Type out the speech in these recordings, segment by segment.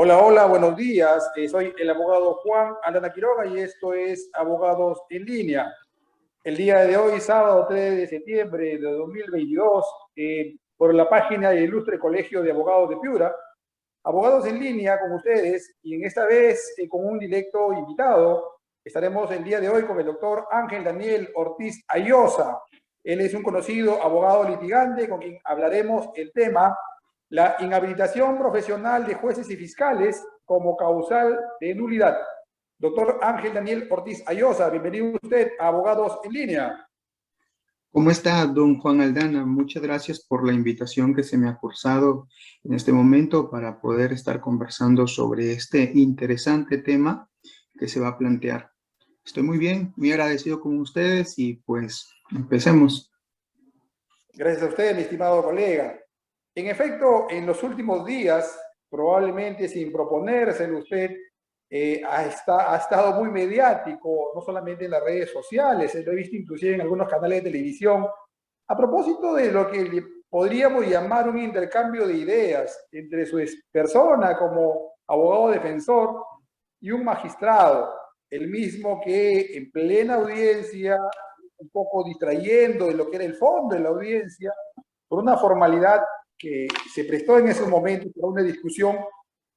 Hola, hola, buenos días. Soy el abogado Juan Aldana Quiroga y esto es Abogados en Línea. El día de hoy, sábado 3 de septiembre de 2022, por la página del Ilustre Colegio de Abogados de Piura, Abogados en Línea con ustedes y en esta vez con un directo invitado. Estaremos el día de hoy con el doctor Ángel Daniel Ortiz Ayosa. Él es un conocido abogado litigante con quien hablaremos el tema la inhabilitación profesional de jueces y fiscales como causal de nulidad. Doctor Ángel Daniel Ortiz Ayosa, bienvenido usted a Abogados en Línea. ¿Cómo está, don Juan Aldana? Muchas gracias por la invitación que se me ha cursado en este momento para poder estar conversando sobre este interesante tema que se va a plantear. Estoy muy bien, muy agradecido con ustedes y pues empecemos. Gracias a usted, mi estimado colega. En efecto, en los últimos días, probablemente sin proponérselo usted, ha estado muy mediático, no solamente en las redes sociales, lo he visto inclusive en algunos canales de televisión, a propósito de lo que podríamos llamar un intercambio de ideas entre su persona como abogado defensor y un magistrado, el mismo que en plena audiencia, un poco distrayendo de lo que era el fondo de la audiencia, por una formalidad que se prestó en ese momento para una discusión,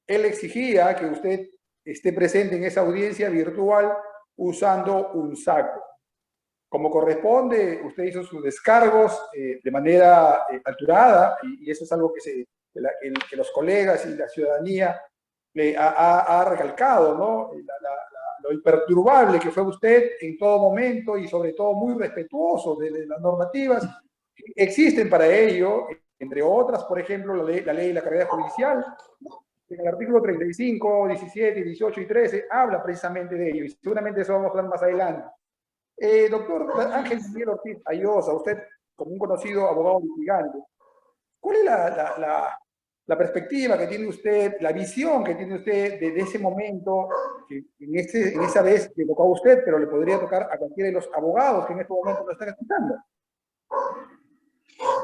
él exigía que usted esté presente en esa audiencia virtual usando un saco. Como corresponde, usted hizo sus descargos de manera alturada y eso es algo que los colegas y la ciudadanía ha recalcado, ¿no? Lo imperturbable que fue usted en todo momento y sobre todo muy respetuoso de las normativas que existen para ello, entre otras, por ejemplo, la ley de la carrera judicial. En el artículo 35, 17, 18 y 13 habla precisamente de ello y seguramente eso vamos a hablar más adelante. Doctor Ángel Miguel Ortiz Ayosa, usted como un conocido abogado litigante, ¿cuál es la perspectiva que tiene usted, la visión que tiene usted de ese momento, que en esa vez le tocó a usted, pero le podría tocar a cualquiera de los abogados que en este momento lo están escuchando?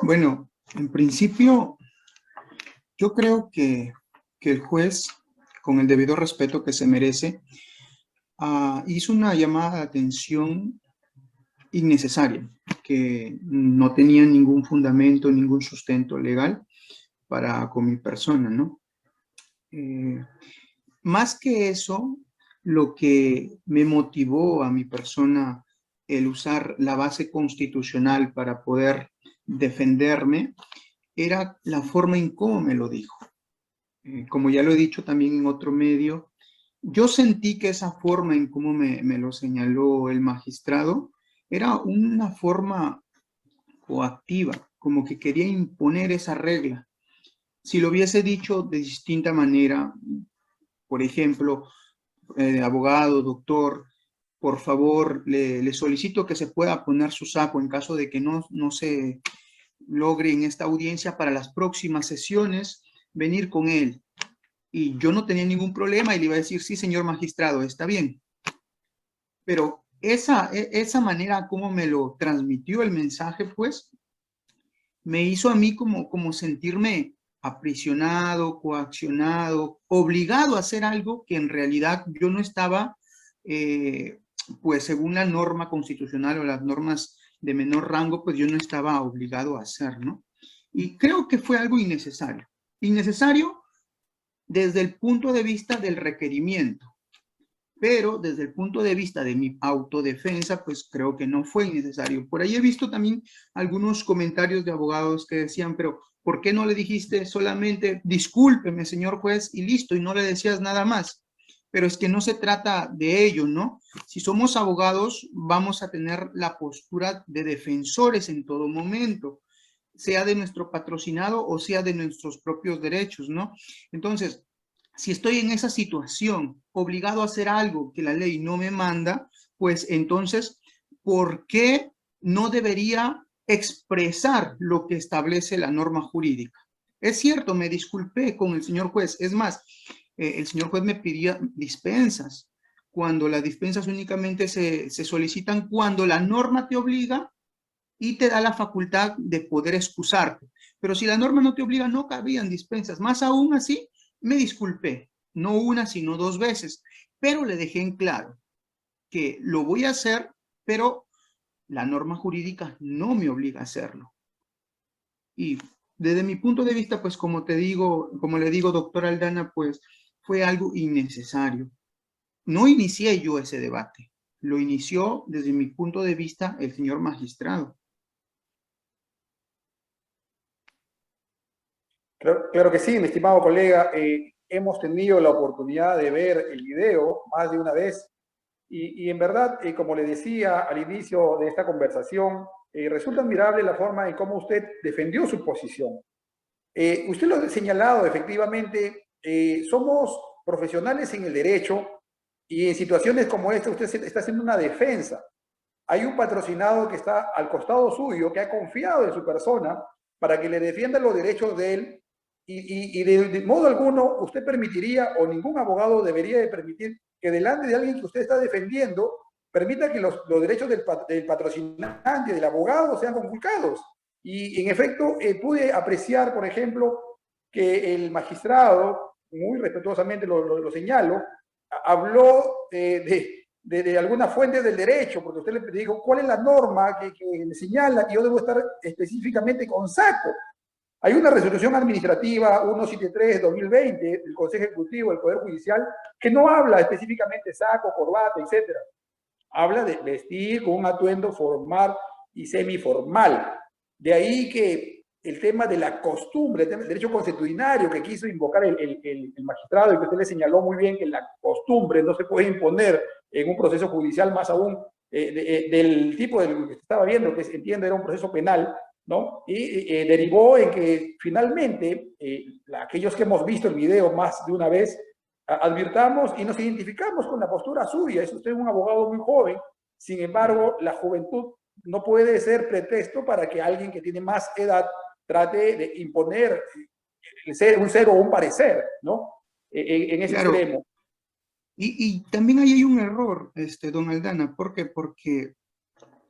Bueno, en principio, yo creo que el juez, con el debido respeto que se merece, hizo una llamada de atención innecesaria, que no tenía ningún fundamento, ningún sustento legal con mi persona, ¿no? Más que eso, lo que me motivó a mi persona el usar la base constitucional para poder defenderme era la forma en cómo me lo dijo. Como ya lo he dicho también en otro medio, yo sentí que esa forma en cómo me lo señaló el magistrado era una forma coactiva, como que quería imponer esa regla. Si lo hubiese dicho de distinta manera, por ejemplo, abogado, doctor, por favor, le solicito que se pueda poner su saco en caso de que no se logre en esta audiencia para las próximas sesiones venir con él. Y yo no tenía ningún problema y le iba a decir, sí, señor magistrado, está bien. Pero esa manera como me lo transmitió el mensaje, pues, me hizo a mí como sentirme aprisionado, coaccionado, obligado a hacer algo que en realidad yo no estaba, pues según la norma constitucional o las normas de menor rango, pues yo no estaba obligado a hacer, ¿no? Y creo que fue algo innecesario. Innecesario desde el punto de vista del requerimiento, pero desde el punto de vista de mi autodefensa, pues creo que no fue innecesario. Por ahí he visto también algunos comentarios de abogados que decían, pero ¿por qué no le dijiste solamente discúlpeme, señor juez, y listo, y no le decías nada más? Pero es que no se trata de ello, ¿no? Si somos abogados, vamos a tener la postura de defensores en todo momento, sea de nuestro patrocinado o sea de nuestros propios derechos, ¿no? Entonces, si estoy en esa situación, obligado a hacer algo que la ley no me manda, pues entonces, ¿por qué no debería expresar lo que establece la norma jurídica? Es cierto, me disculpé con el señor juez. Es más, el señor juez me pidió dispensas, cuando las dispensas únicamente se solicitan cuando la norma te obliga y te da la facultad de poder excusarte. Pero si la norma no te obliga, no cabían dispensas. Más aún así, me disculpé. no una, sino 2 veces, pero le dejé en claro que lo voy a hacer, pero la norma jurídica no me obliga a hacerlo. Y desde mi punto de vista, pues como te digo, como le digo, doctora Aldana, pues fue algo innecesario. No inicié yo ese debate, lo inició desde mi punto de vista el señor magistrado. Claro que sí, mi estimado colega. Hemos tenido la oportunidad de ver el video más de una vez y en verdad, como le decía al inicio de esta conversación, resulta admirable la forma en cómo usted defendió su posición. Usted lo ha señalado, efectivamente, somos profesionales en el derecho y en situaciones como esta usted está haciendo una defensa. Hay un patrocinado que está al costado suyo, que ha confiado en su persona para que le defienda los derechos de él y de modo alguno usted permitiría o ningún abogado debería de permitir que delante de alguien que usted está defendiendo permita que los derechos del patrocinante, del abogado, sean conculcados. Y en efecto, pude apreciar, por ejemplo, que el magistrado, muy respetuosamente lo señalo, habló de algunas fuentes del derecho, porque usted le dijo cuál es la norma que me señala que yo debo estar específicamente con saco. Hay una resolución administrativa 173-2020 del Consejo Ejecutivo del Poder Judicial que no habla específicamente saco, corbata, etcétera. Habla de vestir con un atuendo formal y semiformal. De ahí que el tema de la costumbre, el tema del derecho consuetudinario que quiso invocar el magistrado y que usted le señaló muy bien que la costumbre no se puede imponer en un proceso judicial, más aún del tipo del que estaba viendo, que entiendo era un proceso penal, ¿no? Y derivó en que finalmente aquellos que hemos visto el video más de una vez, advirtamos y nos identificamos con la postura suya. Es usted un abogado muy joven, sin embargo, la juventud no puede ser pretexto para que alguien que tiene más edad trate de imponer un ser o un parecer, ¿no? En ese Claro, extremo. y también ahí hay un error, don Aldana. ¿Por qué? Porque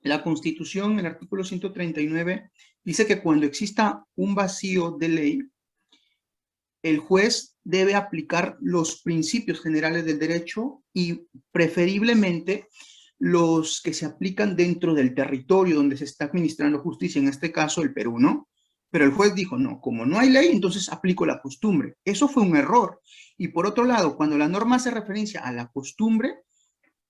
la Constitución, el artículo 139, dice que cuando exista un vacío de ley, el juez debe aplicar los principios generales del derecho y preferiblemente los que se aplican dentro del territorio donde se está administrando justicia, en este caso el Perú, ¿no? Pero el juez dijo, no, como no hay ley, entonces aplico la costumbre. Eso fue un error. Y por otro lado, cuando la norma hace referencia a la costumbre,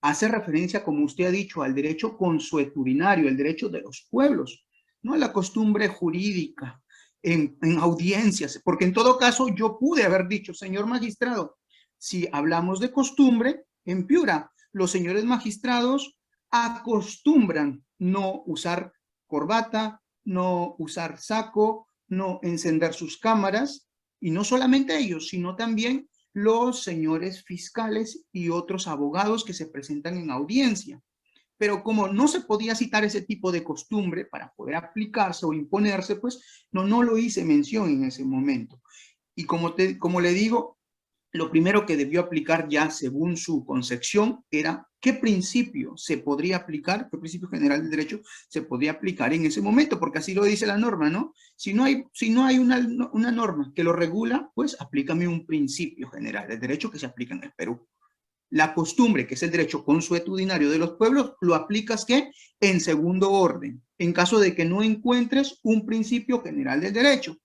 hace referencia, como usted ha dicho, al derecho consuetudinario, el derecho de los pueblos, no a la costumbre jurídica en audiencias, porque en todo caso yo pude haber dicho, señor magistrado, si hablamos de costumbre, en Piura, los señores magistrados acostumbran no usar corbata, no usar saco, no encender sus cámaras, y no solamente ellos, sino también los señores fiscales y otros abogados que se presentan en audiencia. Pero como no se podía citar ese tipo de costumbre para poder aplicarse o imponerse, pues no lo hice mención en ese momento. Y como le digo, lo primero que debió aplicar ya según su concepción era qué principio se podría aplicar, qué principio general del derecho se podría aplicar en ese momento, porque así lo dice la norma, ¿no? Si no hay una norma que lo regula, pues aplícame un principio general del derecho que se aplica en el Perú. La costumbre, que es el derecho consuetudinario de los pueblos, lo aplicas ¿qué? En segundo orden, en caso de que no encuentres un principio general del derecho.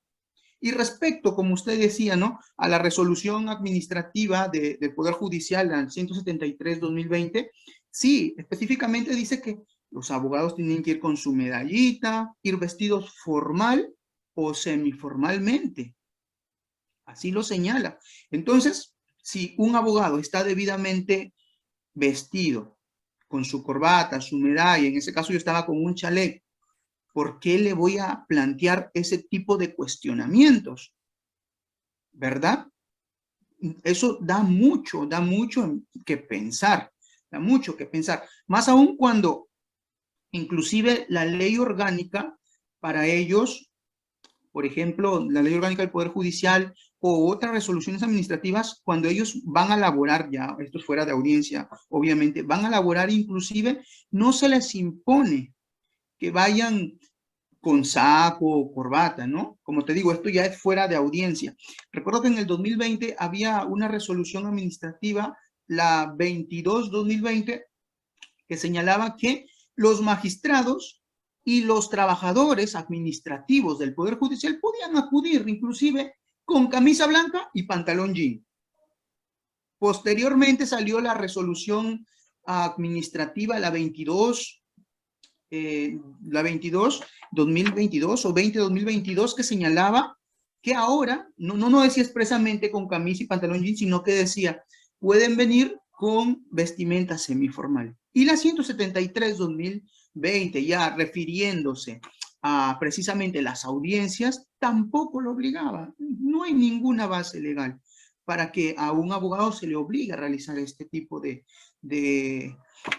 Y respecto, como usted decía, ¿no? A la resolución administrativa del Poder Judicial, al 173-2020, sí, específicamente dice que los abogados tienen que ir con su medallita, ir vestidos formal o semiformalmente. Así lo señala. Entonces, si un abogado está debidamente vestido, con su corbata, su medalla, en ese caso yo estaba con un chaleco, ¿por qué le voy a plantear ese tipo de cuestionamientos? ¿Verdad? Eso da mucho que pensar, da mucho que pensar. Más aún cuando inclusive la ley orgánica para ellos, por ejemplo, la ley orgánica del Poder Judicial o otras resoluciones administrativas, cuando ellos van a elaborar, ya esto es fuera de audiencia, obviamente, van a elaborar inclusive, no se les impone que vayan con saco o corbata, ¿no? Como te digo, esto ya es fuera de audiencia. Recuerdo que en el 2020 había una resolución administrativa, la 22-2020, que señalaba que los magistrados y los trabajadores administrativos del Poder Judicial podían acudir inclusive con camisa blanca y pantalón jean. Posteriormente salió la resolución administrativa, la 2022 o 20-2022, que señalaba que ahora, no decía expresamente con camisa y pantalón jean, sino que decía, pueden venir con vestimenta semiformal. Y la 173-2020, ya refiriéndose a precisamente las audiencias, tampoco lo obligaba. No hay ninguna base legal para que a un abogado se le obligue a realizar este tipo de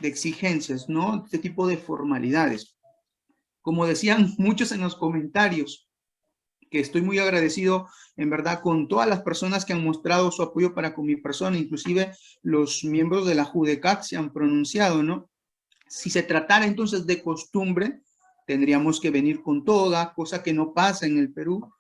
exigencias, ¿no? Este tipo de formalidades. Como decían muchos en los comentarios, que estoy muy agradecido, en verdad, con todas las personas que han mostrado su apoyo para con mi persona, inclusive los miembros de la JUDECAT se han pronunciado, ¿no? Si se tratara entonces de costumbre, tendríamos que venir con toga, cosa que no pasa en el Perú,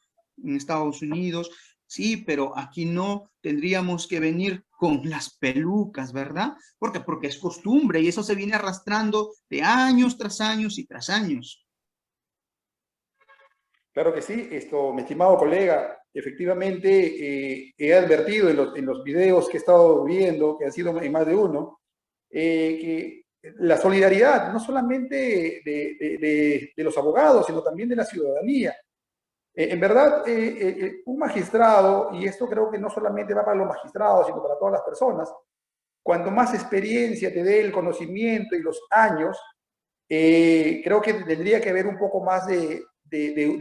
en Estados Unidos, sí, pero aquí no tendríamos que venir con las pelucas, ¿verdad? Porque es costumbre y eso se viene arrastrando de años tras años y tras años. Claro que sí, mi estimado colega, efectivamente he advertido en los videos que he estado viendo, que han sido en más de uno, que la solidaridad no solamente de los abogados, sino también de la ciudadanía. En verdad, un magistrado, y esto creo que no solamente va para los magistrados, sino para todas las personas, cuanto más experiencia te dé el conocimiento y los años, creo que tendría que haber un poco más de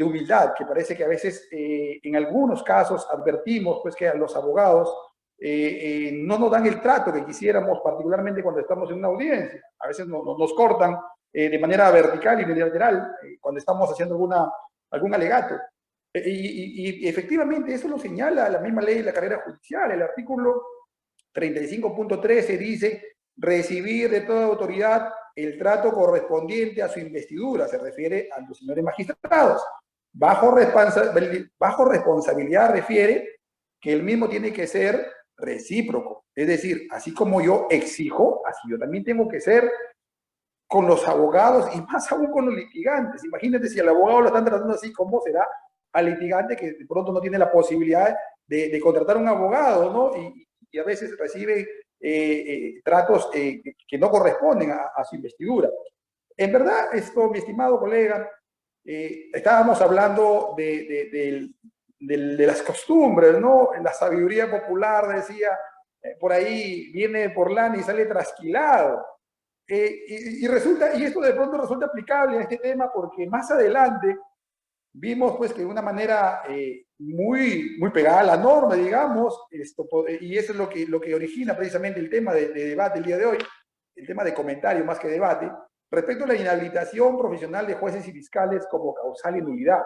humildad, que parece que a veces en algunos casos advertimos pues que a los abogados no nos dan el trato que quisiéramos, particularmente cuando estamos en una audiencia. A veces nos cortan de manera vertical y unilateral cuando estamos haciendo algún alegato. Y efectivamente eso lo señala la misma ley de la carrera judicial. El artículo 35.13 dice recibir de toda autoridad el trato correspondiente a su investidura, se refiere a los señores magistrados. Bajo responsabilidad refiere que el mismo tiene que ser recíproco. Es decir, así como yo exijo, así yo también tengo que ser con los abogados y más aún con los litigantes. Imagínate si al abogado lo están tratando así, ¿cómo será al litigante que de pronto no tiene la posibilidad de contratar un abogado, ¿no? Y a veces recibe tratos que no corresponden a su investidura. En verdad, mi estimado colega, estábamos hablando de las costumbres, ¿no? La sabiduría popular decía, por ahí viene por lana y sale trasquilado. Y esto de pronto resulta aplicable a este tema porque más adelante vimos pues que de una manera muy pegada a la norma, digamos, y eso es lo que origina precisamente el tema de debate el día de hoy, el tema de comentario más que debate, respecto a la inhabilitación profesional de jueces y fiscales como causal y nulidad.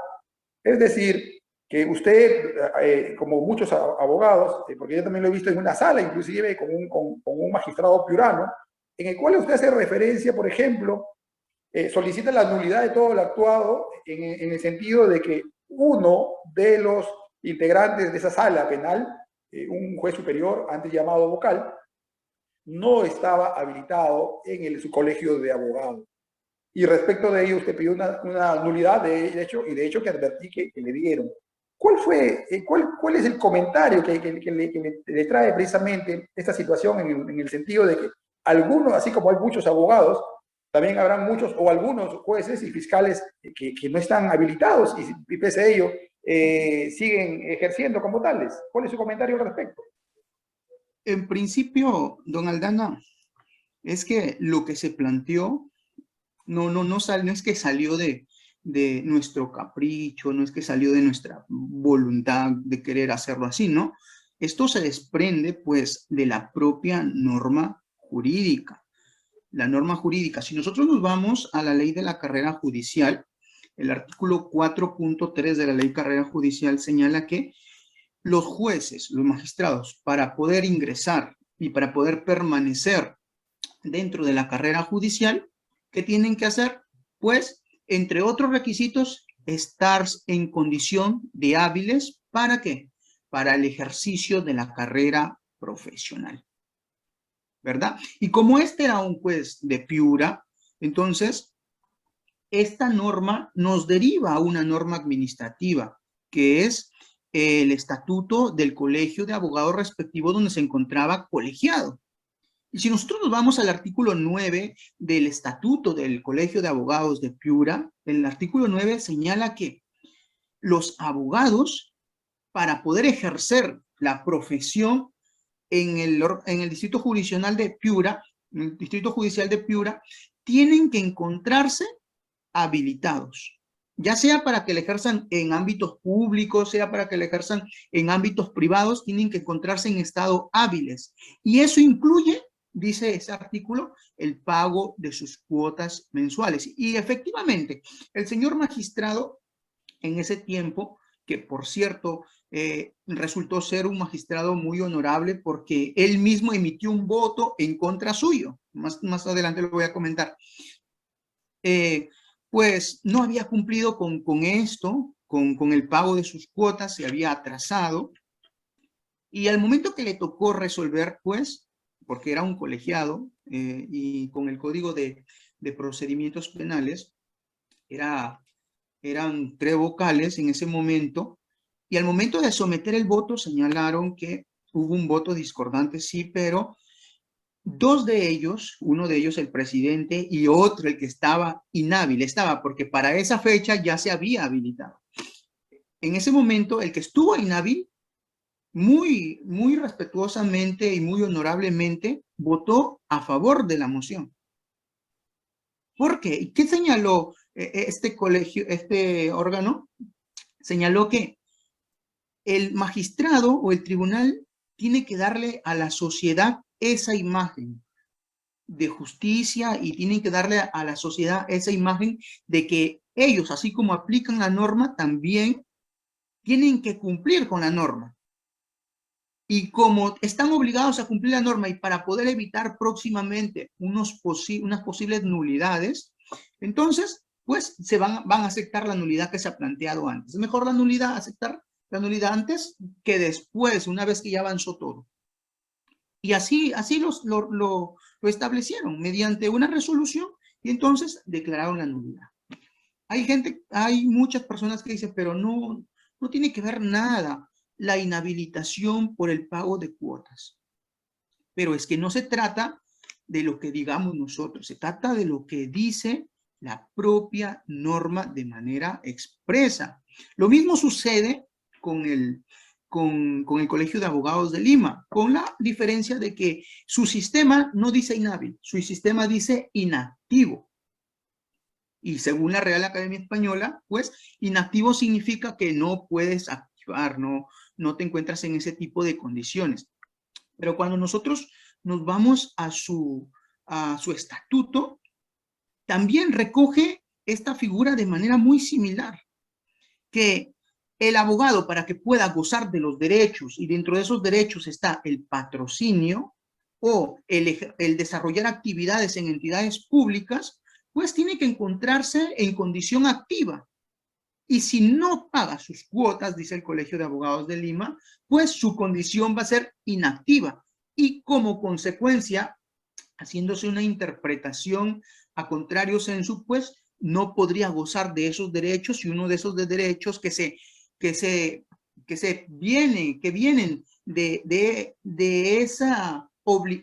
Es decir, que usted, como muchos abogados, porque yo también lo he visto en una sala, inclusive con un magistrado piurano, en el cual usted hace referencia, por ejemplo, solicita la nulidad de todo el actuado en el sentido de que uno de los integrantes de esa sala penal, un juez superior, antes llamado vocal, no estaba habilitado en su colegio de abogados. Y respecto de ello, usted pidió una nulidad de hecho, y de hecho que advertí que le dieron. ¿Cuál es el comentario que le trae precisamente esta situación en el sentido de que algunos, así como hay muchos abogados, también habrán muchos o algunos jueces y fiscales que no están habilitados y pese a ello siguen ejerciendo como tales? ¿Cuál es su comentario al respecto? En principio, don Aldana, es que lo que se planteó no es que salió de nuestro capricho, no es que salió de nuestra voluntad de querer hacerlo así, ¿no? Esto se desprende, pues, de la propia norma jurídica. La norma jurídica, si nosotros nos vamos a la ley de la carrera judicial, el artículo 4.3 de la ley de carrera judicial señala que los jueces, los magistrados, para poder ingresar y para poder permanecer dentro de la carrera judicial, ¿qué tienen que hacer? Pues, entre otros requisitos, estar en condición de hábiles, ¿para qué? Para el ejercicio de la carrera profesional, ¿verdad? Y como este era un juez de Piura, entonces esta norma nos deriva a una norma administrativa, que es el estatuto del colegio de abogados respectivo donde se encontraba colegiado. Y si nosotros nos vamos al artículo 9 del Estatuto del Colegio de Abogados de Piura, el artículo 9 señala que los abogados, para poder ejercer la profesión en el Distrito Judicial de Piura, tienen que encontrarse habilitados, ya sea para que le ejerzan en ámbitos públicos, sea para que le ejerzan en ámbitos privados, tienen que encontrarse en estado hábiles. Y eso incluye, dice ese artículo, el pago de sus cuotas mensuales. Y efectivamente, el señor magistrado en ese tiempo, que por cierto resultó ser un magistrado muy honorable porque él mismo emitió un voto en contra suyo, más adelante lo voy a comentar, pues no había cumplido con esto, con el pago de sus cuotas, se había atrasado, y al momento que le tocó resolver, pues, porque era un colegiado, y con el Código de Procedimientos Penales, eran 3 vocales en ese momento, y al momento de someter el voto señalaron que hubo un voto discordante, sí, pero 2 de ellos, uno de ellos el presidente y otro el que estaba inhábil, porque para esa fecha ya se había habilitado. En ese momento, el que estuvo inhábil, muy respetuosamente y muy honorablemente, votó a favor de la moción. ¿Por qué? ¿Y qué señaló este colegio, este órgano? Señaló que el magistrado o el tribunal tiene que darle a la sociedad esa imagen de justicia y tienen que darle a la sociedad esa imagen de que ellos, así como aplican la norma, también tienen que cumplir con la norma. Y como están obligados a cumplir la norma y para poder evitar próximamente unas posibles nulidades, entonces, pues se van a aceptar la nulidad que se ha planteado antes. Es mejor aceptar la nulidad antes que después, una vez que ya avanzó todo. Y así lo establecieron mediante una resolución y entonces declararon la nulidad. Hay muchas personas que dicen, pero no tiene que ver nada la inhabilitación por el pago de cuotas. Pero es que no se trata de lo que digamos nosotros, se trata de lo que dice la propia norma de manera expresa. Lo mismo sucede con el Colegio de Abogados de Lima, con la diferencia de que su sistema no dice inhábil, su sistema dice inactivo. Y según la Real Academia Española, pues inactivo significa que no puedes activar, no te encuentras en ese tipo de condiciones. Pero cuando nosotros nos vamos a su estatuto, también recoge esta figura de manera muy similar, que el abogado, para que pueda gozar de los derechos, y dentro de esos derechos está el patrocinio o el desarrollar actividades en entidades públicas, pues tiene que encontrarse en condición activa. Y si no paga sus cuotas, dice el Colegio de Abogados de Lima, pues su condición va a ser inactiva. Y como consecuencia, haciéndose una interpretación a contrario sensu, pues no podría gozar de esos derechos, y uno de esos derechos que vienen de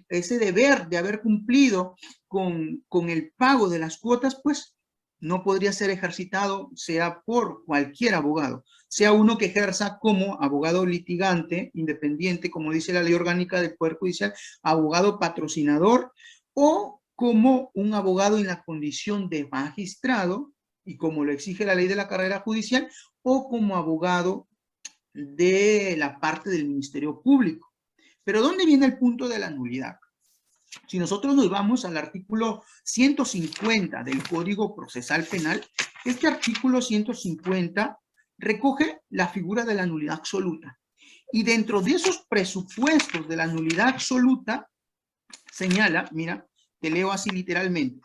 ese deber de haber cumplido con el pago de las cuotas, pues no podría ser ejercitado, sea por cualquier abogado, sea uno que ejerza como abogado litigante independiente, como dice la Ley Orgánica del Poder Judicial, abogado patrocinador, o como un abogado en la condición de magistrado, y como lo exige la ley de la carrera judicial, o como abogado de la parte del Ministerio Público. Pero ¿dónde viene el punto de la nulidad? Si nosotros nos vamos al artículo 150 del Código Procesal Penal, este artículo 150 recoge la figura de la nulidad absoluta. Y dentro de esos presupuestos de la nulidad absoluta, señala, mira, te leo así literalmente: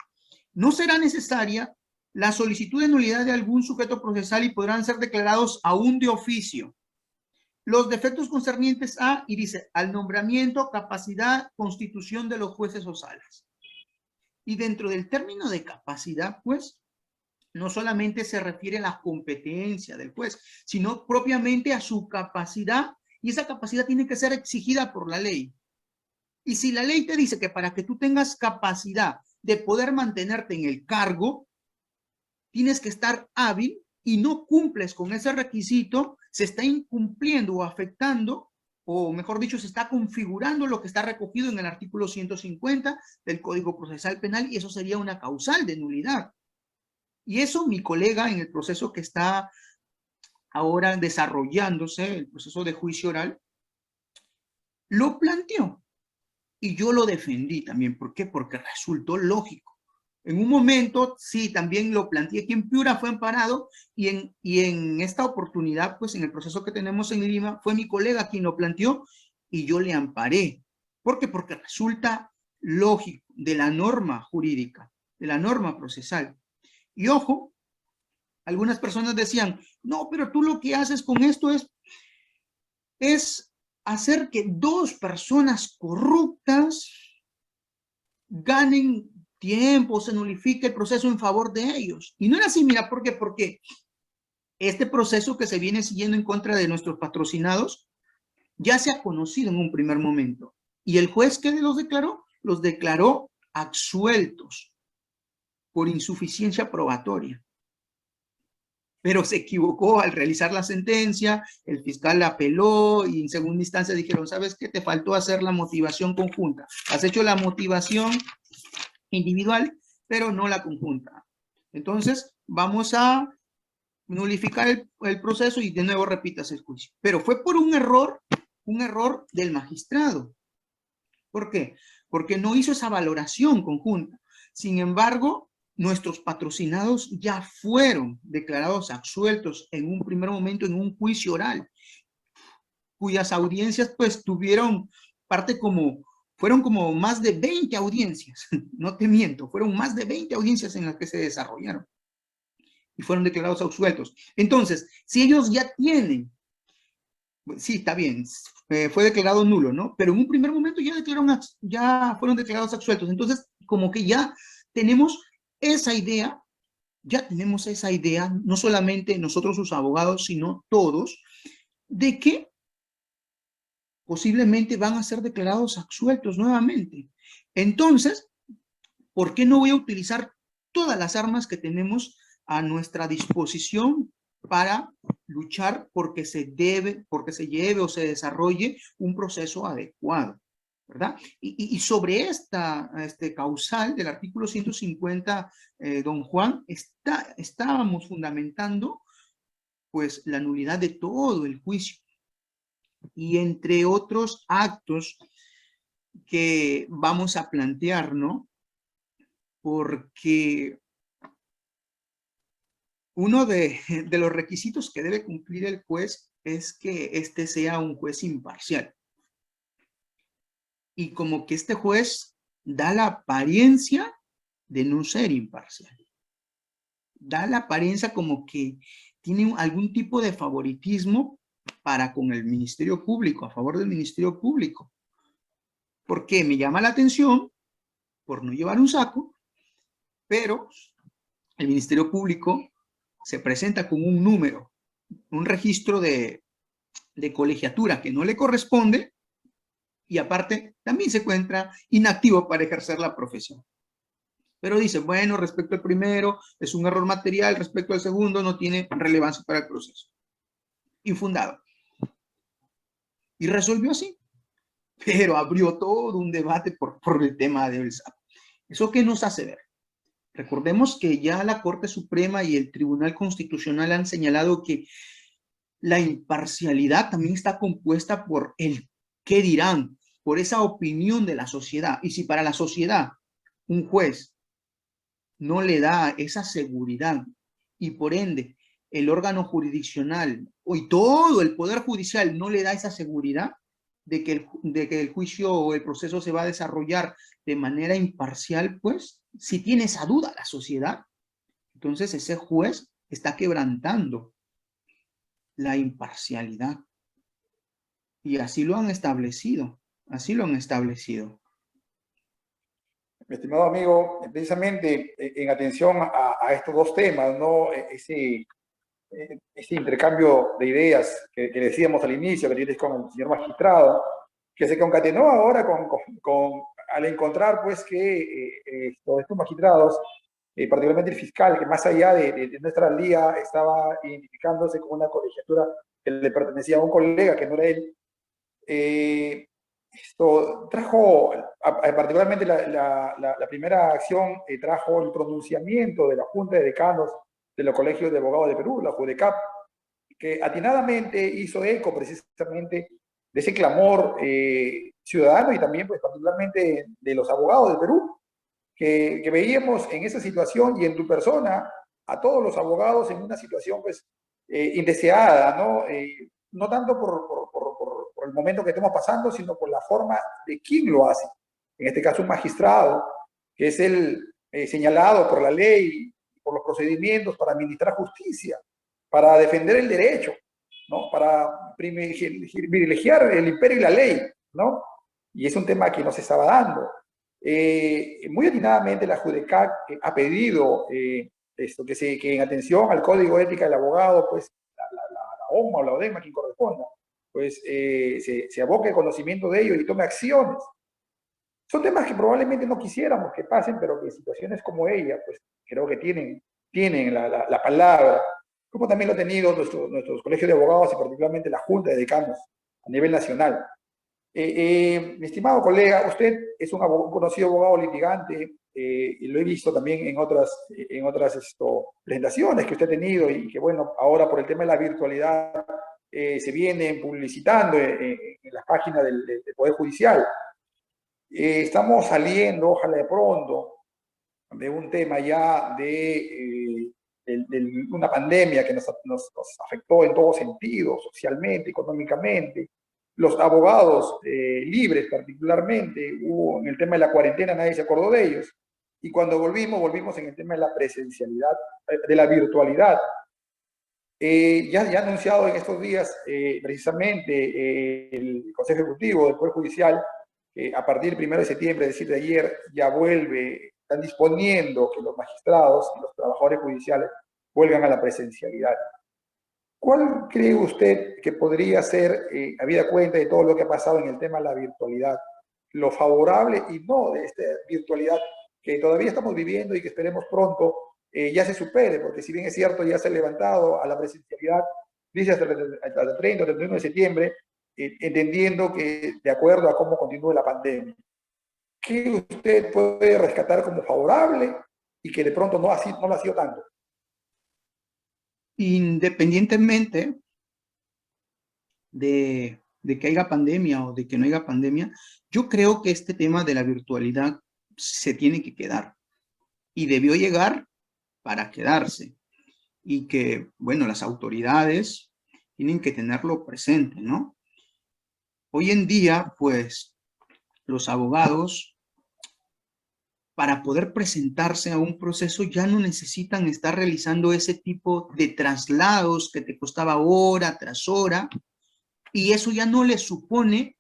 no será necesaria la solicitud de nulidad de algún sujeto procesal y podrán ser declarados aún de oficio. Los defectos concernientes a, y dice, al nombramiento, capacidad, constitución de los jueces o salas. Y dentro del término de capacidad, pues, no solamente se refiere a la competencia del juez, sino propiamente a su capacidad, y esa capacidad tiene que ser exigida por la ley. Y si la ley te dice que para que tú tengas capacidad de poder mantenerte en el cargo, tienes que estar hábil y no cumples con ese requisito, se está incumpliendo o afectando, o mejor dicho, se está configurando lo que está recogido en el artículo 150 del Código Procesal Penal, y eso sería una causal de nulidad. Y eso mi colega en el proceso que está ahora desarrollándose, el proceso de juicio oral, lo planteó. Y yo lo defendí también. ¿Por qué? Porque resultó lógico. En un momento, sí, también lo planteé aquí en Piura, fue amparado, y en esta oportunidad, pues en el proceso que tenemos en Lima, fue mi colega quien lo planteó y yo le amparé. ¿Por qué? Porque resulta lógico de la norma jurídica, de la norma procesal. Y ojo, algunas personas decían, no, pero tú lo que haces con esto es hacer que dos personas corruptas ganen tiempo, se nulifique el proceso en favor de ellos. Y no era así, mira, ¿por qué? Porque este proceso que se viene siguiendo en contra de nuestros patrocinados ya se ha conocido en un primer momento. Y el juez que los declaró absueltos por insuficiencia probatoria. Pero se equivocó al realizar la sentencia, el fiscal la apeló y en segunda instancia dijeron, ¿sabes qué? Te faltó hacer la motivación conjunta. Has hecho la motivación individual, pero no la conjunta. Entonces, vamos a nulificar el proceso y de nuevo repitas el juicio. Pero fue por un error del magistrado. ¿Por qué? Porque no hizo esa valoración conjunta. Sin embargo, nuestros patrocinados ya fueron declarados absueltos en un primer momento en un juicio oral, cuyas audiencias pues fueron como más de 20 audiencias, no te miento, fueron más de 20 audiencias en las que se desarrollaron y fueron declarados absueltos. Entonces, si ellos ya tienen, sí, está bien, fue declarado nulo, ¿no? Pero en un primer momento ya fueron declarados absueltos. Entonces, como que ya tenemos esa idea, no solamente nosotros sus abogados, sino todos, de que posiblemente van a ser declarados absueltos nuevamente. Entonces, ¿por qué no voy a utilizar todas las armas que tenemos a nuestra disposición para luchar porque se lleve o se desarrolle un proceso adecuado? ¿Verdad? Y sobre este causal del artículo 150, don Juan, estábamos fundamentando pues la nulidad de todo el juicio. Y entre otros actos que vamos a plantear, ¿no? Porque uno de los requisitos que debe cumplir el juez es que éste sea un juez imparcial. Y como que este juez da la apariencia de no ser imparcial. Da la apariencia como que tiene algún tipo de favoritismo para con el Ministerio Público, a favor del Ministerio Público. Porque me llama la atención, por no llevar un saco, pero el Ministerio Público se presenta con un número, un registro de colegiatura que no le corresponde, y aparte también se encuentra inactivo para ejercer la profesión. Pero dice, bueno, respecto al primero es un error material, respecto al segundo no tiene relevancia para el proceso. Infundado. Y resolvió así. Pero abrió todo un debate por el tema del SAP. ¿Eso qué nos hace ver? Recordemos que ya la Corte Suprema y el Tribunal Constitucional han señalado que la imparcialidad también está compuesta por el qué dirán, por esa opinión de la sociedad. Y si para la sociedad un juez no le da esa seguridad y por ende el órgano jurisdiccional y todo el poder judicial no le da esa seguridad de que el juicio o el proceso se va a desarrollar de manera imparcial, pues si tiene esa duda la sociedad, Entonces ese juez está quebrantando la imparcialidad. Y así lo han establecido, así lo han establecido. Mi estimado amigo, precisamente en atención a estos dos temas, ¿no? Ese intercambio de ideas que decíamos al inicio, que tienes con el señor magistrado, que se concatenó ahora al encontrar pues que todos estos magistrados, particularmente el fiscal, que más allá de nuestra liga estaba identificándose con una colegiatura que le pertenecía a un colega que no era él. Esto trajo, particularmente la primera acción, trajo el pronunciamiento de la Junta de Decanos de los Colegios de Abogados de Perú, la JUDECAP, que atinadamente hizo eco precisamente de ese clamor ciudadano y también pues particularmente de los abogados de Perú, que veíamos en esa situación y en tu persona a todos los abogados en una situación pues indeseada, ¿no? No tanto por el momento que estamos pasando, sino por la forma de quién lo hace. En este caso un magistrado, que es el señalado por la ley, por los procedimientos para administrar justicia, para defender el derecho, ¿no? Para privilegiar el imperio y la ley, ¿no? Y es un tema que no se estaba dando. Muy atinadamente la JUDECAC ha pedido que en atención al Código de Ética del Abogado, pues la OMA o la ODEMA, quien corresponda, pues se aboque el conocimiento de ello y tome acciones. Son temas que probablemente no quisiéramos que pasen, pero que situaciones como ella, pues creo que tienen la palabra, como también lo han tenido nuestros colegios de abogados y particularmente la Junta de Decanos a nivel nacional. Mi estimado colega, usted es un conocido abogado litigante y lo he visto también en otras presentaciones que usted ha tenido y que, bueno, ahora por el tema de la virtualidad se vienen publicitando en las páginas del Poder Judicial. Estamos saliendo, ojalá de pronto, de un tema ya de una pandemia que nos afectó en todo sentido, socialmente, económicamente. Los abogados libres particularmente, hubo en el tema de la cuarentena, nadie se acordó de ellos. Y cuando volvimos en el tema de la presencialidad, de la virtualidad. Ya ha anunciado en estos días precisamente el Consejo Ejecutivo del Poder Judicial que a partir del 1 de septiembre, es decir, de ayer, ya están disponiendo que los magistrados y los trabajadores judiciales vuelvan a la presencialidad. ¿Cuál cree usted que podría ser, habida cuenta de todo lo que ha pasado en el tema de la virtualidad, lo favorable y no de esta virtualidad que todavía estamos viviendo y que esperemos pronto ya se supere? Porque si bien es cierto, ya se ha levantado a la presencialidad, dice hasta el 30 o 31 de septiembre, entendiendo que de acuerdo a cómo continúe la pandemia. ¿Qué usted puede rescatar como favorable y que de pronto no lo ha sido tanto? Independientemente de que haya pandemia o de que no haya pandemia, yo creo que este tema de la virtualidad se tiene que quedar y debió llegar para quedarse y que, bueno, las autoridades tienen que tenerlo presente, ¿no? Hoy en día, pues, los abogados, para poder presentarse a un proceso, ya no necesitan estar realizando ese tipo de traslados que te costaba hora tras hora, y eso ya no le supone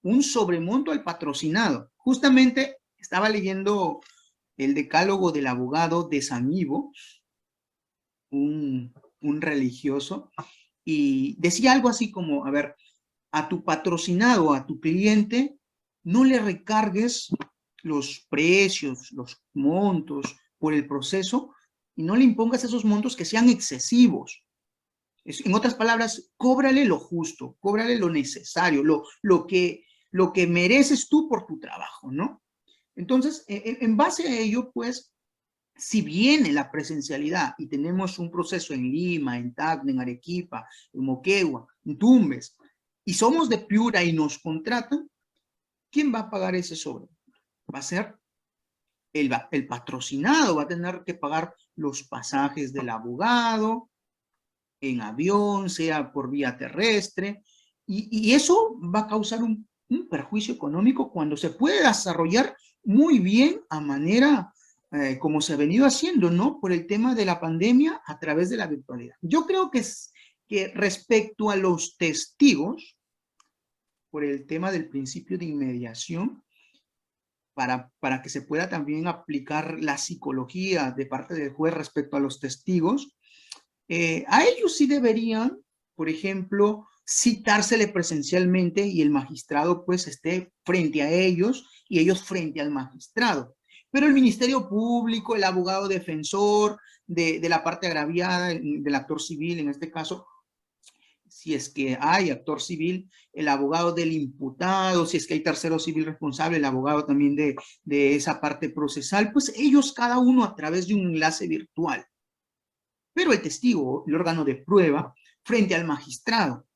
un sobremonto al patrocinado. Justamente estaba leyendo el decálogo del abogado de San Ivo, un religioso, y decía algo así como, a ver, a tu patrocinado, a tu cliente, no le recargues los precios, los montos por el proceso y no le impongas esos montos que sean excesivos. En otras palabras, cóbrale lo justo, cóbrale lo necesario, lo que mereces tú por tu trabajo, ¿no? Entonces, en base a ello, pues, si viene la presencialidad y tenemos un proceso en Lima, en Tacna, en Arequipa, en Moquegua, en Tumbes, y somos de Piura y nos contratan, ¿quién va a pagar ese sobre? Va a ser el patrocinado, va a tener que pagar los pasajes del abogado, en avión, sea por vía terrestre, y eso va a causar un perjuicio económico cuando se puede desarrollar muy bien a manera como se ha venido haciendo, ¿no? Por el tema de la pandemia a través de la virtualidad. Yo creo que respecto a los testigos, por el tema del principio de inmediación, para que se pueda también aplicar la psicología de parte del juez respecto a los testigos, a ellos sí deberían, por ejemplo, citársele presencialmente y el magistrado pues esté frente a ellos y ellos frente al magistrado. Pero el Ministerio Público, el abogado defensor de la parte agraviada, del actor civil en este caso, si es que hay actor civil, el abogado del imputado, si es que hay tercero civil responsable, el abogado también de esa parte procesal, pues ellos cada uno a través de un enlace virtual. Pero el testigo, el órgano de prueba, frente al magistrado.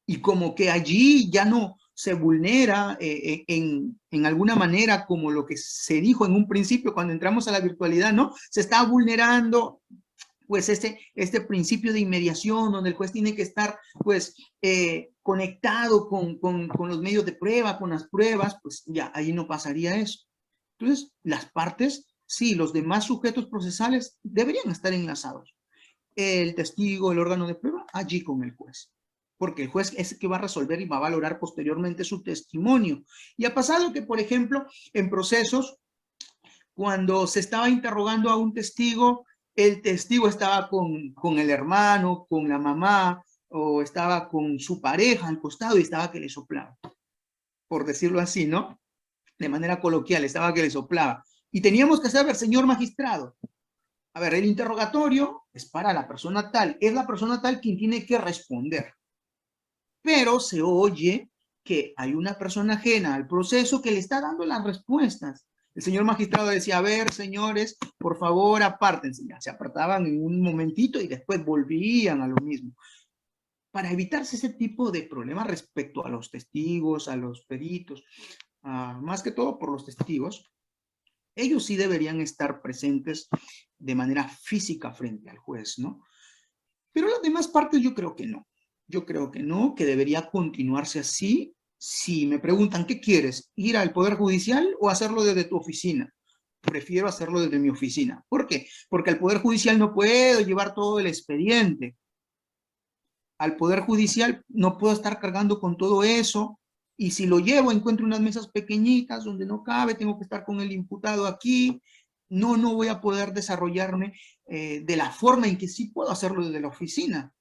Y como que allí ya no se vulnera en alguna manera como lo que se dijo en un principio cuando entramos a la virtualidad, ¿no? Se está vulnerando pues este principio de inmediación donde el juez tiene que estar pues conectado con los medios de prueba, con las pruebas, pues ya ahí no pasaría eso. Entonces, las partes, sí, los demás sujetos procesales deberían estar enlazados. El testigo, el órgano de prueba, allí con el juez. Porque el juez es el que va a resolver y va a valorar posteriormente su testimonio. Y ha pasado que, por ejemplo, en procesos, cuando se estaba interrogando a un testigo, el testigo estaba con el hermano, con la mamá, o estaba con su pareja al costado y estaba que le soplaba. Por decirlo así, ¿no? De manera coloquial, estaba que le soplaba. Y teníamos que saber, señor magistrado, a ver, el interrogatorio es para la persona tal, es la persona tal quien tiene que responder. Pero se oye que hay una persona ajena al proceso que le está dando las respuestas. El señor magistrado decía, a ver, señores, por favor, apártense. Ya se apartaban en un momentito y después volvían a lo mismo. Para evitarse ese tipo de problemas respecto a los testigos, a los peritos, más que todo por los testigos, ellos sí deberían estar presentes de manera física frente al juez, ¿no? Pero las demás partes yo creo que no. Yo creo que no, que debería continuarse así. Si me preguntan, ¿qué quieres? ¿Ir al Poder Judicial o hacerlo desde tu oficina? Prefiero hacerlo desde mi oficina. ¿Por qué? Porque al Poder Judicial no puedo llevar todo el expediente. Al Poder Judicial no puedo estar cargando con todo eso. Y si lo llevo, encuentro unas mesas pequeñitas donde no cabe, tengo que estar con el imputado aquí. No voy a poder desarrollarme de la forma en que sí puedo hacerlo desde la oficina.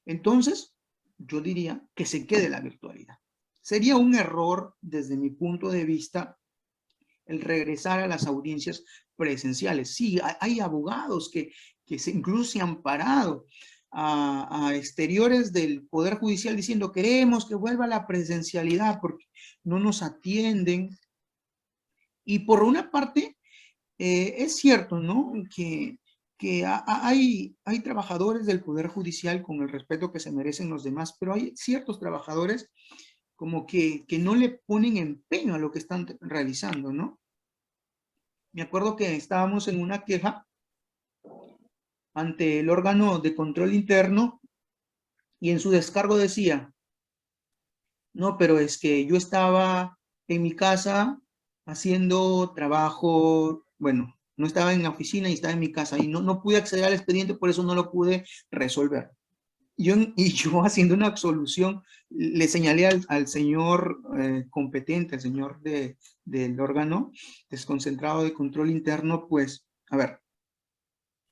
Entonces, yo diría que se quede la virtualidad. Sería un error, desde mi punto de vista, el regresar a las audiencias presenciales. Sí, hay abogados que incluso se han parado a exteriores del Poder Judicial diciendo queremos que vuelva la presencialidad porque no nos atienden. Y por una parte, es cierto, ¿no? Que hay trabajadores del Poder Judicial con el respeto que se merecen los demás, pero hay ciertos trabajadores como que no le ponen empeño a lo que están realizando, ¿no? Me acuerdo que estábamos en una queja ante el órgano de control interno y en su descargo decía, no, pero es que yo estaba en mi casa haciendo trabajo, bueno, no estaba en la oficina y estaba en mi casa y no pude acceder al expediente, por eso no lo pude resolver. Y yo haciendo una absolución, le señalé al señor competente, al señor del órgano desconcentrado de control interno, pues, a ver,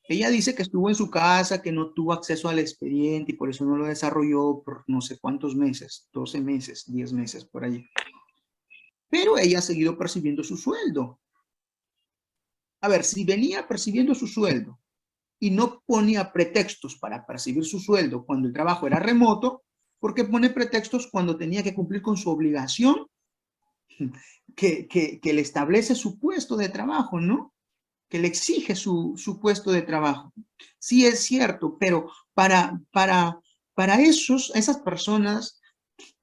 ella dice que estuvo en su casa, que no tuvo acceso al expediente y por eso no lo desarrolló por no sé cuántos meses, 12 meses, 10 meses, por allí. Pero ella ha seguido percibiendo su sueldo. A ver, si venía percibiendo su sueldo y no ponía pretextos para percibir su sueldo cuando el trabajo era remoto, ¿por qué pone pretextos cuando tenía que cumplir con su obligación que le establece su puesto de trabajo, ¿no? Que le exige su puesto de trabajo? Sí es cierto, pero para esas personas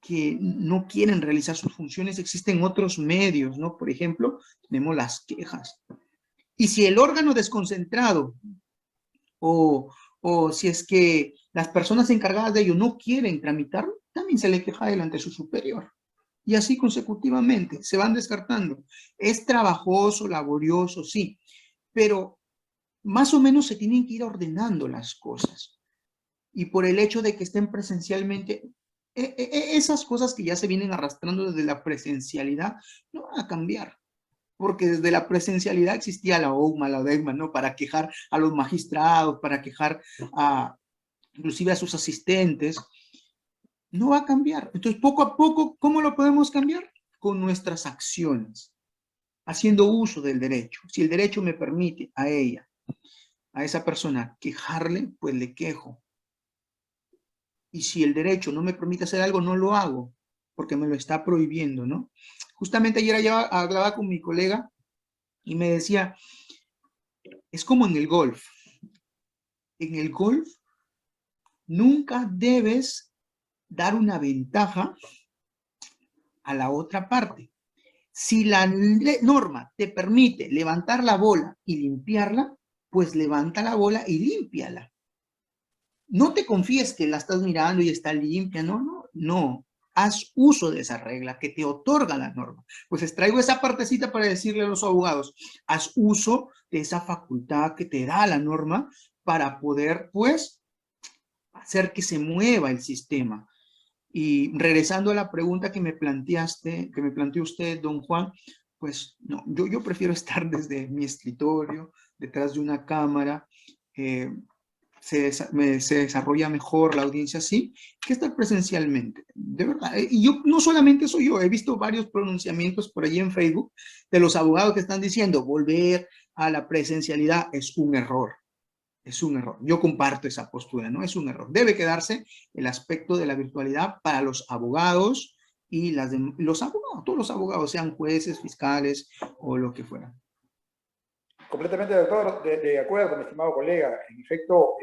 que no quieren realizar sus funciones existen otros medios, ¿no? Por ejemplo, tenemos las quejas. Y si el órgano desconcentrado o si es que las personas encargadas de ello no quieren tramitarlo, también se le queja delante de su superior. Y así consecutivamente, se van descartando. Es trabajoso, laborioso, sí, pero más o menos se tienen que ir ordenando las cosas. Y por el hecho de que estén presencialmente, esas cosas que ya se vienen arrastrando desde la presencialidad no van a cambiar. Porque desde la presencialidad existía la OUMA, la ODEGMA, ¿no? Para quejar a los magistrados, para quejar inclusive a sus asistentes. No va a cambiar. Entonces, poco a poco, ¿cómo lo podemos cambiar? Con nuestras acciones, haciendo uso del derecho. Si el derecho me permite a ella, a esa persona, quejarle, pues le quejo. Y si el derecho no me permite hacer algo, no lo hago, porque me lo está prohibiendo, ¿no? Justamente ayer hablaba con mi colega y me decía, es como en el golf. En el golf nunca debes dar una ventaja a la otra parte. Si la norma te permite levantar la bola y limpiarla, pues levanta la bola y límpiala. No te confíes que la estás mirando y está limpia, no. Haz uso de esa regla que te otorga la norma. Pues traigo esa partecita para decirle a los abogados, haz uso de esa facultad que te da la norma para poder, pues, hacer que se mueva el sistema. Y regresando a la pregunta que me planteaste, que me planteó usted, don Juan, pues no, yo prefiero estar desde mi escritorio, detrás de una cámara, se desarrolla mejor la audiencia así, que estar presencialmente, de verdad. Y yo, no solamente soy yo, he visto varios pronunciamientos por allí en Facebook de los abogados que están diciendo, volver a la presencialidad es un error. Es un error. Yo comparto esa postura, ¿no? Es un error. Debe quedarse el aspecto de la virtualidad para los abogados y los abogados, todos los abogados, sean jueces, fiscales o lo que fuera. Completamente de acuerdo, mi estimado colega. En efecto,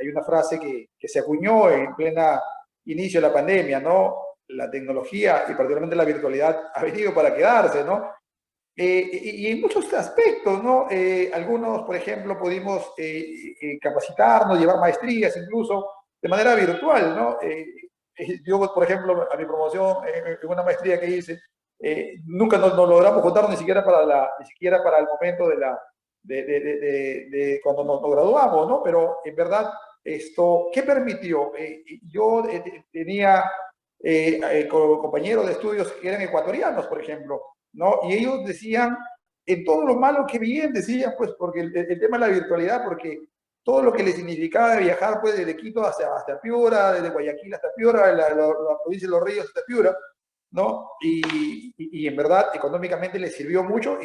hay una frase que se acuñó en plena inicio de la pandemia, ¿no? La tecnología y particularmente la virtualidad ha venido para quedarse, ¿no? Y en muchos aspectos, ¿no? Algunos, por ejemplo, pudimos capacitarnos, llevar maestrías incluso de manera virtual, ¿no? Yo, por ejemplo, a mi promoción, en una maestría que hice, nunca nos logramos juntar ni siquiera para el momento de cuando nos graduamos, ¿no? Pero en verdad, ¿qué permitió? Yo tenía compañeros de estudios que eran ecuatorianos, por ejemplo, ¿no? Y ellos decían, en todo lo malo que bien, decían, pues, porque el tema de la virtualidad, porque todo lo que le significaba viajar, pues, desde Quito hasta Piura, desde Guayaquil hasta Piura, la provincia de Los Ríos hasta Piura, ¿no? Y en verdad, económicamente les sirvió mucho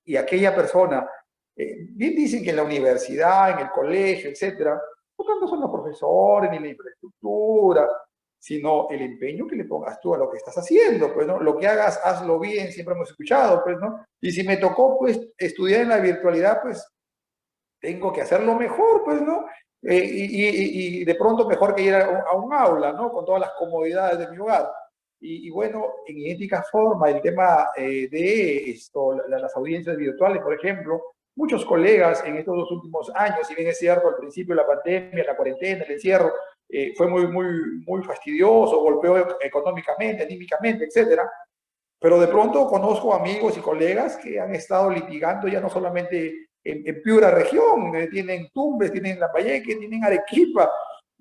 y aquella persona, bien dicen que en la universidad, en el colegio, etcétera, no tanto son los profesores ni la infraestructura, sino el empeño que le pongas tú a lo que estás haciendo, pues, ¿no? Lo que hagas, hazlo bien, siempre hemos escuchado, pues, ¿no? Y si me tocó, pues, estudiar en la virtualidad, pues, tengo que hacerlo mejor, pues, ¿no? Y de pronto mejor que ir a un aula, ¿no? Con todas las comodidades de mi hogar. Y bueno, en idéntica forma, el tema de esto, las audiencias virtuales, por ejemplo, muchos colegas en estos 2 últimos años, si bien es cierto, al principio de la pandemia, la cuarentena, el encierro, fue muy fastidioso, golpeó económicamente, anímicamente, etcétera. Pero de pronto conozco amigos y colegas que han estado litigando ya no solamente en Piura región, tienen Tumbes, tienen Lambayeque, tienen Arequipa,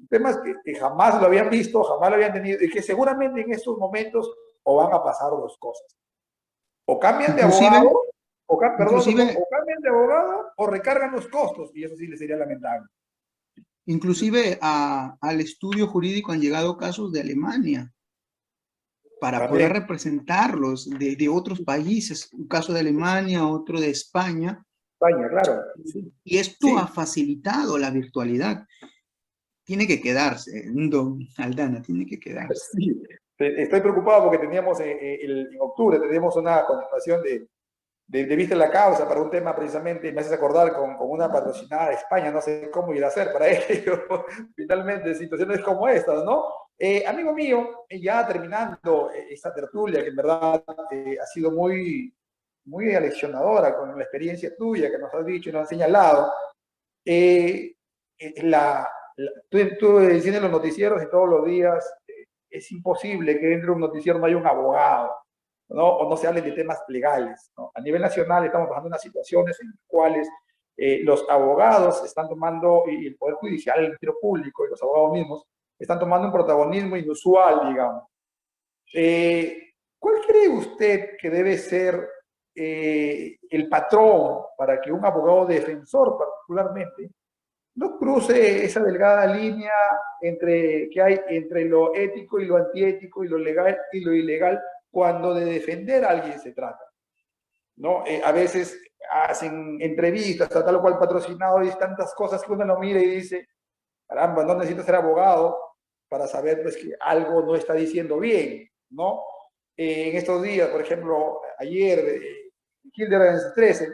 temas que jamás lo habían visto, jamás lo habían tenido, y que seguramente en estos momentos o van a pasar dos cosas. O cambian de Inclusive, abogado, perdón, doctor, inclusive, o cambian de abogado o recargan los costos, y eso sí les sería lamentable. inclusive al estudio jurídico han llegado casos de Alemania para poder También, representarlos de otros países, un caso de Alemania, otro de España, España, claro. Sí, y esto ha sí. facilitado la virtualidad. Tiene que quedarse, don Aldana, tiene que quedarse. Sí. Estoy preocupado porque teníamos en octubre, tenemos una continuación de Vista la Causa para un tema precisamente, me haces acordar con una patrocinada de España, no sé cómo ir a hacer para ello, finalmente situaciones como estas, ¿no? Amigo mío, ya terminando esta tertulia, que en verdad ha sido muy aleccionadora con la experiencia tuya que nos has dicho y nos has señalado, eh, tú decías en los noticieros y todos los días, es imposible que dentro de un noticiero no haya un abogado, ¿no? O no se hable de temas legales, ¿no? A nivel nacional estamos pasando unas situaciones en las cuales los abogados están tomando, y el Poder Judicial, el Ministerio Público y los abogados mismos, están tomando un protagonismo inusual, digamos. ¿Cuál cree usted que debe ser el patrón para que un abogado defensor particularmente no cruce esa delgada línea que hay entre lo ético y lo antiético y lo legal y lo ilegal cuando de defender a alguien se trata? ¿No? A veces hacen entrevistas a tal o cual patrocinado y tantas cosas que uno lo mira y dice, caramba, no necesito ser abogado para saber pues, que algo no está diciendo bien, ¿no? En estos días, por ejemplo, ayer, Hilder 13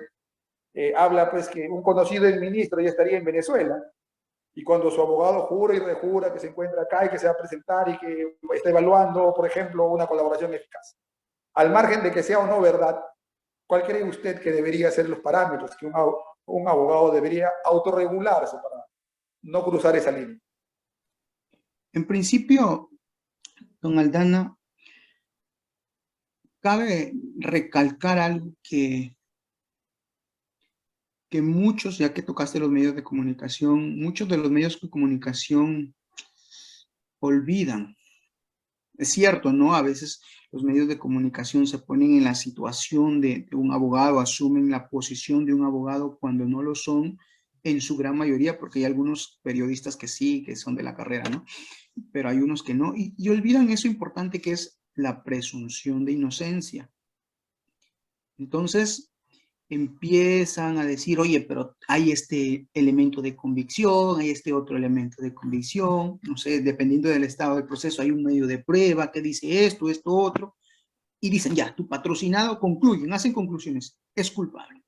habla pues que un conocido del ministro ya estaría en Venezuela y cuando su abogado jura y rejura que se encuentra acá y que se va a presentar y que está evaluando, por ejemplo, una colaboración eficaz. Al margen de que sea o no verdad, ¿cuál cree usted que debería ser los parámetros que un abogado debería autorregularse para no cruzar esa línea? En principio, don Aldana, cabe recalcar algo que muchos, ya que tocaste los medios de comunicación, muchos de los medios de comunicación olvidan. Es cierto, ¿no? A veces los medios de comunicación se ponen en la situación de un abogado, asumen la posición de un abogado cuando no lo son en su gran mayoría, porque hay algunos periodistas que sí, que son de la carrera, ¿no? Pero hay unos que no, y olvidan eso importante que es la presunción de inocencia. Entonces, empiezan a decir, oye, pero hay este elemento de convicción, hay este otro elemento de convicción, no sé, dependiendo del estado del proceso, hay un medio de prueba que dice esto, otro, y dicen, ya, tu patrocinado, concluyen, hacen conclusiones, es culpable.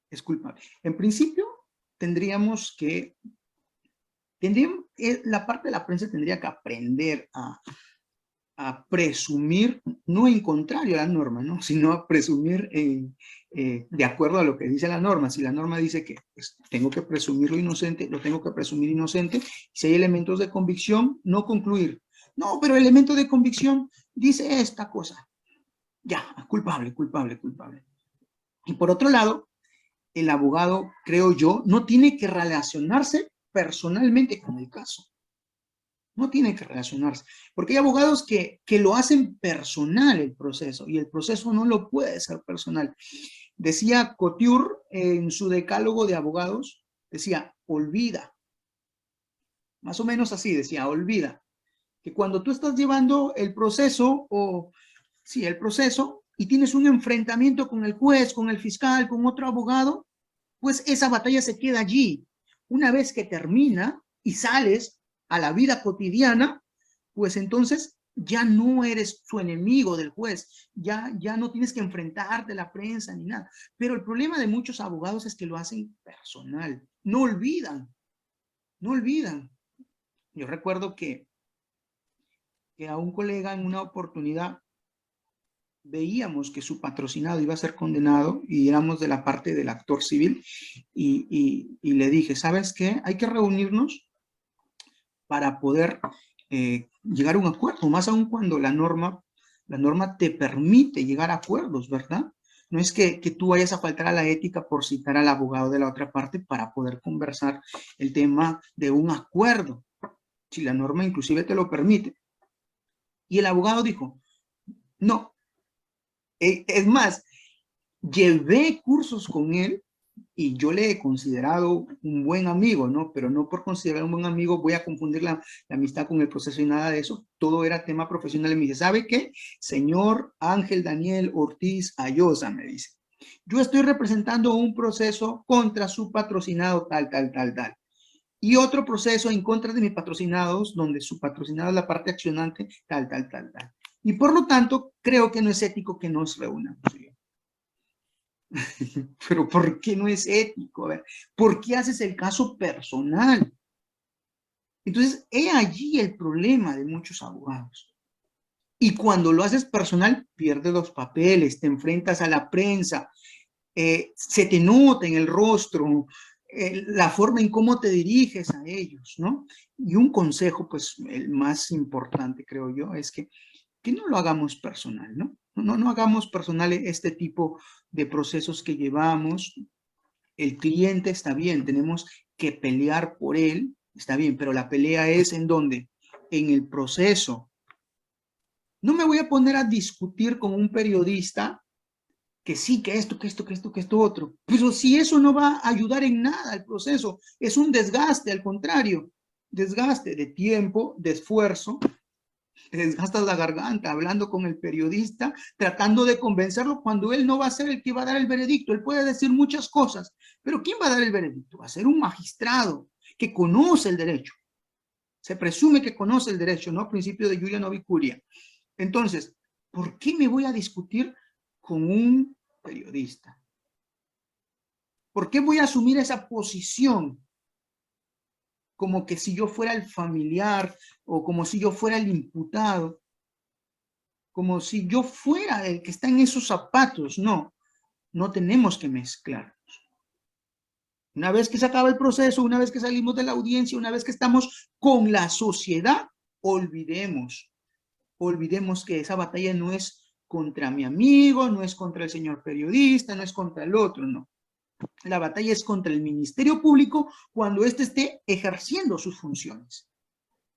Es culpable. En principio, la parte de la prensa tendría que aprender a presumir, no en contrario a la norma, ¿no? Sino a presumir de acuerdo a lo que dice la norma. Si la norma dice que pues, tengo que presumirlo inocente, lo tengo que presumir inocente. Si hay elementos de convicción, no concluir. No, pero el elemento de convicción dice esta cosa. Ya, culpable, culpable, culpable. Y por otro lado, el abogado, creo yo, no tiene que relacionarse personalmente con el caso. No tiene que relacionarse, porque hay abogados que lo hacen personal el proceso, y el proceso no lo puede ser personal. Decía Couture en su decálogo de abogados, decía, olvida. Más o menos así decía, olvida. Que cuando tú estás llevando el proceso, el proceso, y tienes un enfrentamiento con el juez, con el fiscal, con otro abogado, pues esa batalla se queda allí. Una vez que termina y sales a la vida cotidiana, pues entonces ya no eres su enemigo del juez, ya no tienes que enfrentarte a la prensa ni nada. Pero el problema de muchos abogados es que lo hacen personal, no olvidan. Yo recuerdo que a un colega en una oportunidad veíamos que su patrocinado iba a ser condenado y éramos de la parte del actor civil y le dije, ¿sabes qué? Hay que reunirnos para poder llegar a un acuerdo, más aún cuando la norma te permite llegar a acuerdos, ¿verdad? No es que tú vayas a faltar a la ética por citar al abogado de la otra parte para poder conversar el tema de un acuerdo, si la norma inclusive te lo permite. Y el abogado dijo, no. Es más, llevé cursos con él y yo le he considerado un buen amigo, ¿no? Pero no por considerar un buen amigo voy a confundir la amistad con el proceso y nada de eso. Todo era tema profesional. Y me dice, ¿sabe qué? Señor Ángel Daniel Ortiz Ayosa, me dice, yo estoy representando un proceso contra su patrocinado tal. Y otro proceso en contra de mis patrocinados, donde su patrocinado es la parte accionante, tal. Y por lo tanto, creo que no es ético que nos reunamos. Pero ¿por qué no es ético? A ver, ¿por qué haces el caso personal? Entonces, he allí el problema de muchos abogados. Y cuando lo haces personal, pierdes los papeles, te enfrentas a la prensa, se te nota en el rostro, la forma en cómo te diriges a ellos, ¿no? Y un consejo, pues, el más importante, creo yo, es que no lo hagamos personal, ¿no? No hagamos personal este tipo de procesos que llevamos. el cliente está bien, tenemos que pelear por él, está bien, pero la pelea es ¿en dónde? En el proceso. No me voy a poner a discutir con un periodista que sí, que esto, que esto, que esto, que esto otro. Pero si eso no va a ayudar en nada al proceso, es un desgaste, al contrario, desgaste de tiempo, de esfuerzo, te desgastas la garganta hablando con el periodista, tratando de convencerlo cuando él no va a ser el que va a dar el veredicto. Él puede decir muchas cosas, pero ¿quién va a dar el veredicto? Va a ser un magistrado que conoce el derecho. Se presume que conoce el derecho, ¿no? Principio de Iuria Novi Curia. Entonces, ¿por qué me voy a discutir con un periodista? ¿Por qué voy a asumir esa posición? Como que si yo fuera el familiar o como si yo fuera el imputado, como si yo fuera el que está en esos zapatos. No, no tenemos que mezclar. Una vez que se acaba el proceso, una vez que salimos de la audiencia, una vez que estamos con la sociedad, olvidemos que esa batalla no es contra mi amigo, no es contra el señor periodista, no es contra el otro, no. La batalla es contra el Ministerio Público cuando éste esté ejerciendo sus funciones.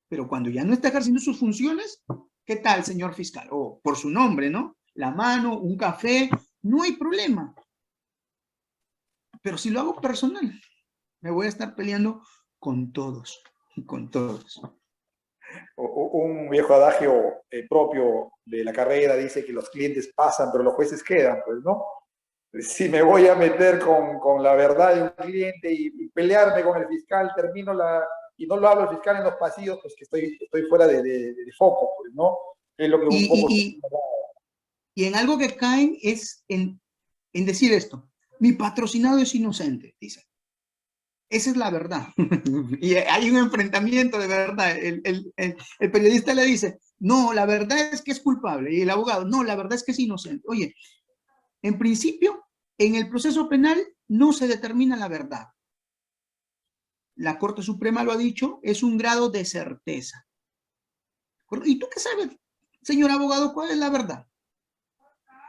Pero cuando ya no está ejerciendo sus funciones, ¿qué tal, señor fiscal? O por su nombre, ¿no? La mano, un café, no hay problema. Pero si lo hago personal, me voy a estar peleando con todos, con todos. Un viejo adagio propio de la carrera dice que los clientes pasan, pero los jueces quedan, pues, ¿no? Si me voy a meter con la verdad de un cliente y pelearme con el fiscal, y no lo hablo al fiscal en los pasillos, pues que estoy fuera de foco, pues, ¿no? Es lo que un poco... Y en algo que caen es en decir esto: mi patrocinado es inocente, dice. Esa es la verdad. Y hay un enfrentamiento de verdad. El periodista le dice, no, la verdad es que es culpable. Y el abogado, no, la verdad es que es inocente. Oye, en principio, en el proceso penal no se determina la verdad. La Corte Suprema lo ha dicho, es un grado de certeza. ¿Y tú qué sabes, señor abogado, cuál es la verdad?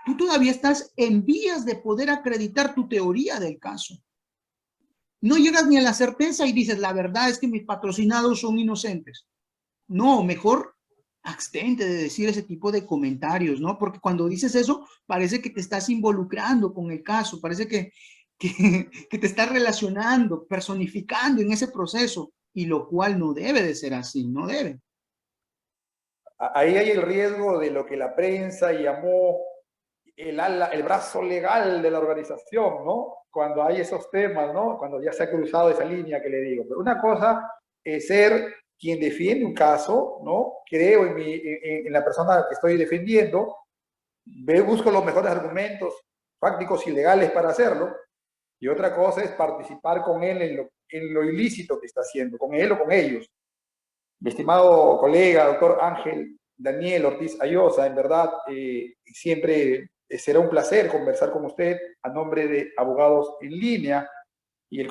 Tú todavía estás en vías de poder acreditar tu teoría del caso. No llegas ni a la certeza y dices, la verdad es que mis patrocinados son inocentes. No, mejor abstente de decir ese tipo de comentarios, ¿no? Porque cuando dices eso, parece que te estás involucrando con el caso, parece que te estás relacionando, personificando en ese proceso, y lo cual no debe de ser así, no debe. Ahí hay el riesgo de lo que la prensa llamó el brazo legal de la organización, ¿no? Cuando hay esos temas, ¿no? Cuando ya se ha cruzado esa línea que le digo. Pero una cosa es ser quien defiende un caso, ¿no? Creo en la persona que estoy defendiendo, busco los mejores argumentos fácticos y legales para hacerlo, y otra cosa es participar con él en lo ilícito que está haciendo, con él o con ellos. Mi estimado colega, doctor Ángel Daniel Ortiz Ayosa, en verdad, siempre será un placer conversar con usted a nombre de Abogados en Línea y el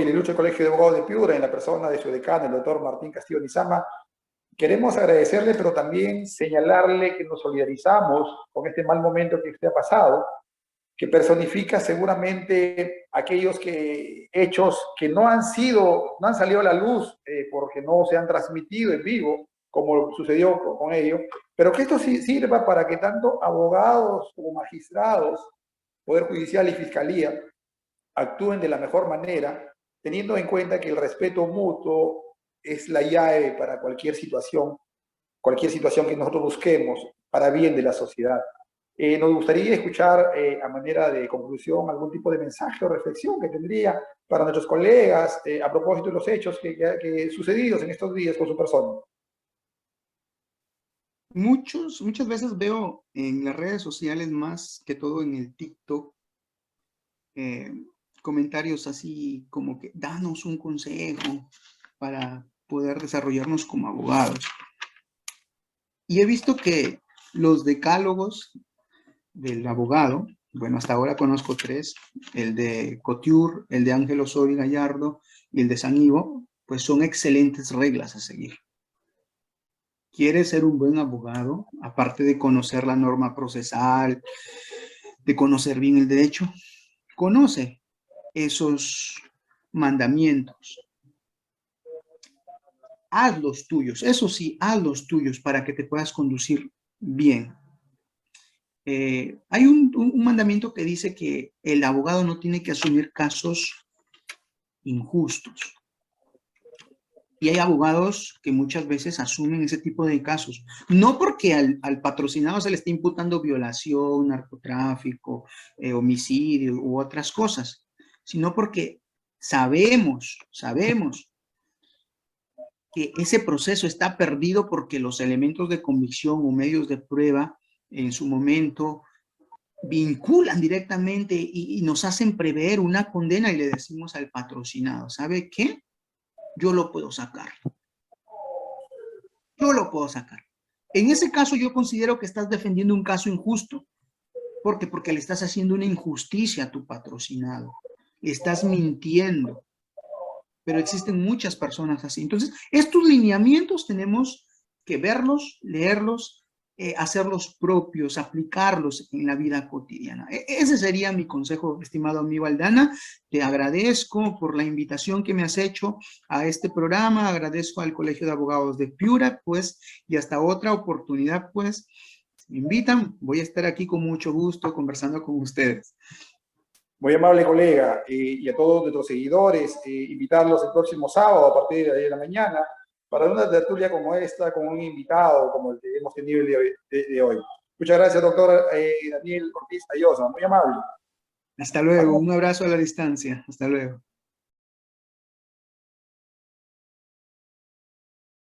Ilustre Colegio de Abogados de Piura, en la persona de su decano, el doctor Martín Castillo Nizama. Queremos agradecerle, pero también señalarle que nos solidarizamos con este mal momento que usted ha pasado, que personifica seguramente aquellos hechos que no han salido a la luz porque no se han transmitido en vivo, como sucedió con ello, pero que esto sí sirva para que tanto abogados como magistrados, Poder Judicial y Fiscalía actúen de la mejor manera, teniendo en cuenta que el respeto mutuo es la llave para cualquier situación que nosotros busquemos para bien de la sociedad. Nos gustaría escuchar a manera de conclusión algún tipo de mensaje o reflexión que tendría para nuestros colegas a propósito de los hechos que sucedidos en estos días con su persona. Muchas veces veo en las redes sociales, más que todo en el TikTok, comentarios así como que danos un consejo para poder desarrollarnos como abogados. Y he visto que los decálogos del abogado, bueno, hasta ahora conozco 3, el de Couture, el de Ángel Osorio Gallardo y el de San Ivo, pues son excelentes reglas a seguir. ¿Quieres ser un buen abogado? Aparte de conocer la norma procesal, de conocer bien el derecho, conoce esos mandamientos. Haz los tuyos, eso sí, haz los tuyos para que te puedas conducir bien. Hay un mandamiento que dice que el abogado no tiene que asumir casos injustos. Y hay abogados que muchas veces asumen ese tipo de casos. No porque al patrocinado se le esté imputando violación, narcotráfico, homicidio u otras cosas, sino porque sabemos que ese proceso está perdido porque los elementos de convicción o medios de prueba en su momento vinculan directamente y nos hacen prever una condena y le decimos al patrocinado, ¿sabe qué? Yo lo puedo sacar. Yo lo puedo sacar. En ese caso yo considero que estás defendiendo un caso injusto. ¿Por qué? Porque le estás haciendo una injusticia a tu patrocinado. Le estás mintiendo. Pero existen muchas personas así. Entonces, estos lineamientos tenemos que verlos, leerlos, hacerlos propios, aplicarlos en la vida cotidiana. Ese sería mi consejo, estimado amigo Aldana. Te agradezco por la invitación que me has hecho a este programa, agradezco al Colegio de Abogados de Piura, pues, y hasta otra oportunidad, pues, si me invitan, voy a estar aquí con mucho gusto conversando con ustedes. Muy amable colega, y a todos nuestros seguidores, invitarlos el próximo sábado a partir de las 10 de la mañana para una tertulia como esta, con un invitado como el que hemos tenido el día de hoy. Muchas gracias, doctor Daniel Ortiz Ayosa, muy amable. Hasta luego, un abrazo a la distancia, hasta luego.